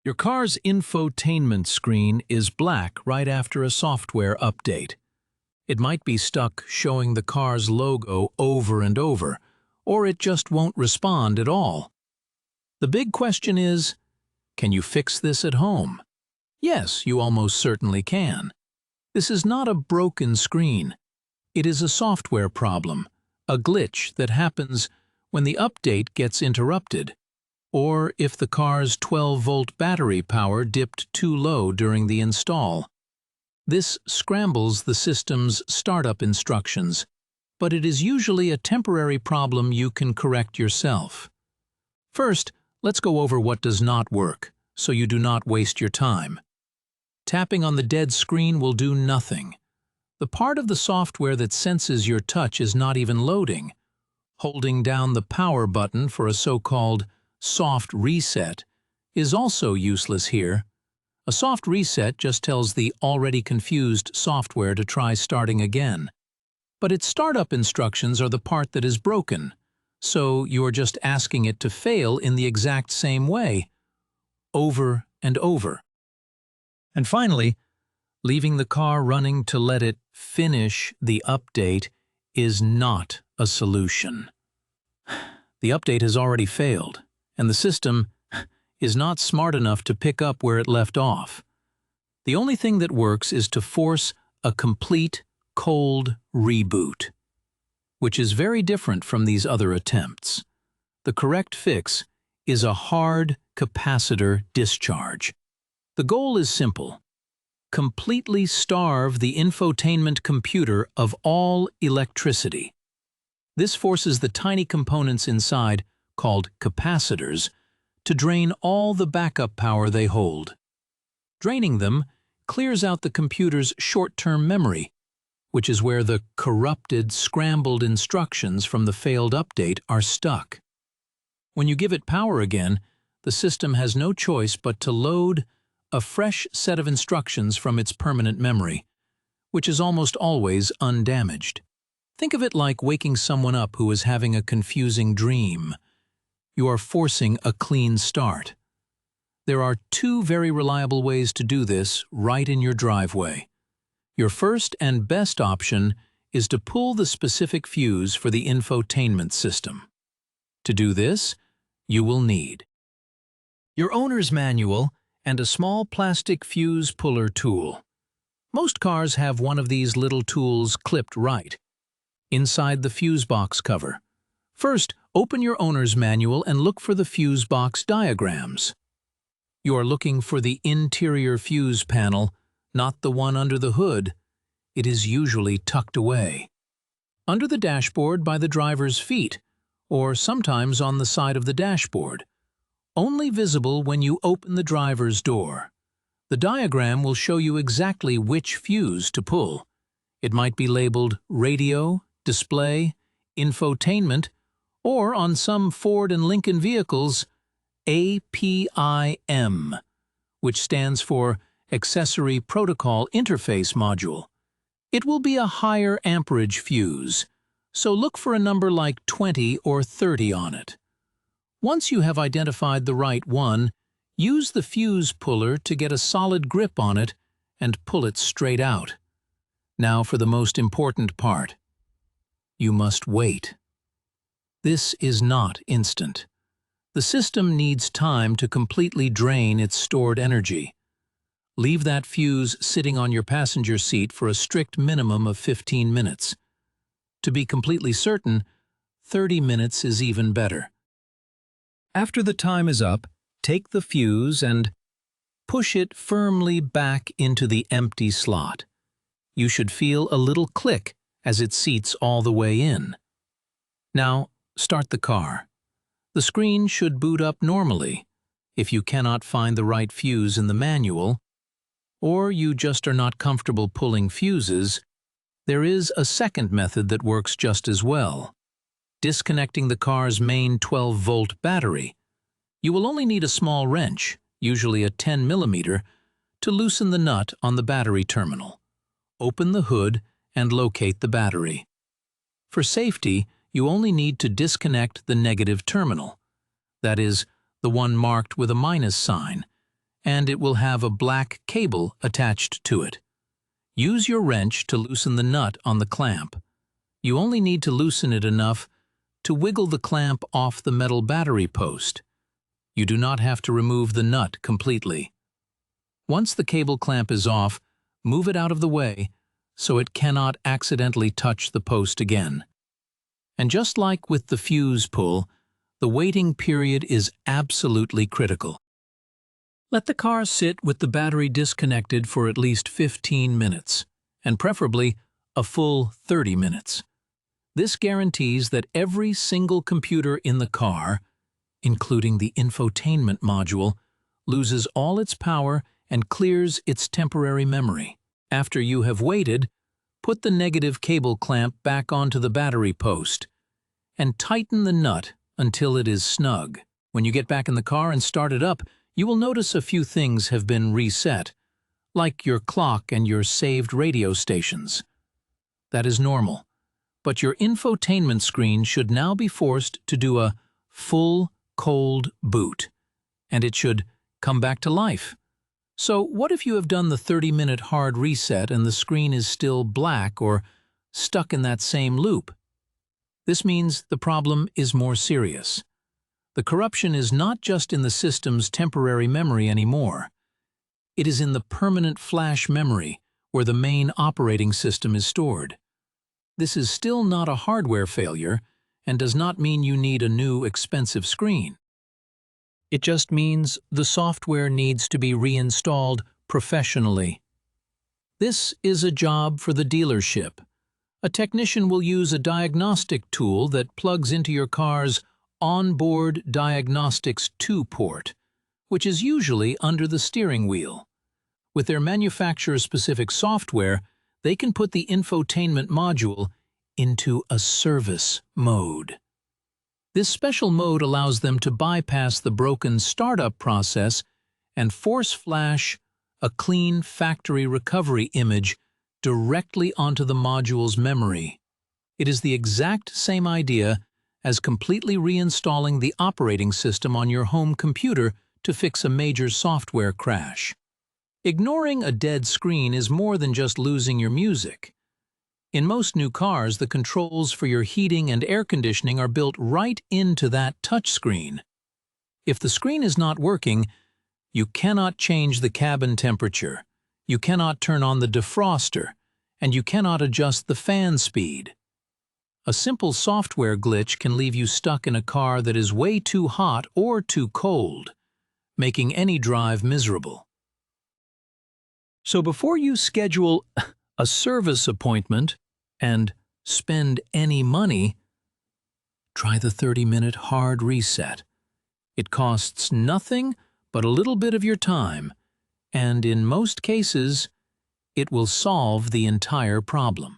Your car's infotainment screen is black right after a software update. It might be stuck showing the car's logo over and over, or it just won't respond at all. The big question is, can you fix this at home? Yes, you almost certainly can. This is not a broken screen. It is a software problem, a glitch that happens when the update gets interrupted, or if the car's 12-volt battery power dipped too low during the install. This scrambles the system's startup instructions, but it is usually a temporary problem you can correct yourself. First, let's go over what does not work, so you do not waste your time. Tapping on the dead screen will do nothing. The part of the software that senses your touch is not even loading. Holding down the power button for a so-called soft reset is also useless here. A soft reset just tells the already confused software to try starting again. But its startup instructions are the part that is broken, so you are just asking it to fail in the exact same way, over and over. And finally, leaving the car running to let it finish the update is not a solution. The update has already failed, and the system is not smart enough to pick up where it left off. The only thing that works is to force a complete cold reboot, which is very different from these other attempts. The correct fix is a hard capacitor discharge. The goal is simple: completely starve the infotainment computer of all electricity. This forces the tiny components inside, called capacitors, to drain all the backup power they hold. Draining them clears out the computer's short-term memory, which is where the corrupted, scrambled instructions from the failed update are stuck. When you give it power again, the system has no choice but to load a fresh set of instructions from its permanent memory, which is almost always undamaged. Think of it like waking someone up who is having a confusing dream. You are forcing a clean start. There are two very reliable ways to do this right in your driveway. Your first and best option is to pull the specific fuse for the infotainment system. To do this, you will need your owner's manual and a small plastic fuse puller tool. Most cars have one of these little tools clipped right inside the fuse box cover. First, open your owner's manual and look for the fuse box diagrams. You are looking for the interior fuse panel, not the one under the hood. It is usually tucked away under the dashboard by the driver's feet, or sometimes on the side of the dashboard, only visible when you open the driver's door. The diagram will show you exactly which fuse to pull. It might be labeled radio, display, infotainment, or on some Ford and Lincoln vehicles, APIM, which stands for Accessory Protocol Interface Module. It will be a higher amperage fuse, so look for a number like 20 or 30 on it. Once you have identified the right one, use the fuse puller to get a solid grip on it and pull it straight out. Now for the most important part. You must wait. This is not instant. The system needs time to completely drain its stored energy. Leave that fuse sitting on your passenger seat for a strict minimum of 15 minutes. To be completely certain, 30 minutes is even better. After the time is up, take the fuse and push it firmly back into the empty slot. You should feel a little click as it seats all the way in. Now, start the car. The screen should boot up normally. If you cannot find the right fuse in the manual, or you just are not comfortable pulling fuses, there is a second method that works just as well: disconnecting the car's main 12-volt battery. You will only need a small wrench, usually a 10 mm, to loosen the nut on the battery terminal. Open the hood and locate the battery. For safety, you only need to disconnect the negative terminal, that is, the one marked with a minus sign, and it will have a black cable attached to it. Use your wrench to loosen the nut on the clamp. You only need to loosen it enough to wiggle the clamp off the metal battery post. You do not have to remove the nut completely. Once the cable clamp is off, move it out of the way so it cannot accidentally touch the post again. And just like with the fuse pull, the waiting period is absolutely critical. Let the car sit with the battery disconnected for at least 15 minutes, and preferably a full 30 minutes. This guarantees that every single computer in the car, including the infotainment module, loses all its power and clears its temporary memory. After you have waited, put the negative cable clamp back onto the battery post and tighten the nut until it is snug. When you get back in the car and start it up, you will notice a few things have been reset, like your clock and your saved radio stations. That is normal, but your infotainment screen should now be forced to do a full cold boot, and it should come back to life. So what if you have done the 30-minute hard reset and the screen is still black or stuck in that same loop? This means the problem is more serious. The corruption is not just in the system's temporary memory anymore. It is in the permanent flash memory where the main operating system is stored. This is still not a hardware failure and does not mean you need a new expensive screen. It just means the software needs to be reinstalled professionally. This is a job for the dealership. A technician will use a diagnostic tool that plugs into your car's onboard diagnostics 2 port, which is usually under the steering wheel. With their manufacturer-specific software, they can put the infotainment module into a service mode. This special mode allows them to bypass the broken startup process and force flash a clean factory recovery image directly onto the module's memory. It is the exact same idea as completely reinstalling the operating system on your home computer to fix a major software crash. Ignoring a dead screen is more than just losing your music. In most new cars, the controls for your heating and air conditioning are built right into that touchscreen. If the screen is not working, you cannot change the cabin temperature, you cannot turn on the defroster, and you cannot adjust the fan speed. A simple software glitch can leave you stuck in a car that is way too hot or too cold, making any drive miserable. So before you schedule a service appointment and spend any money, try the 30-minute hard reset. It costs nothing but a little bit of your time, and in most cases, it will solve the entire problem.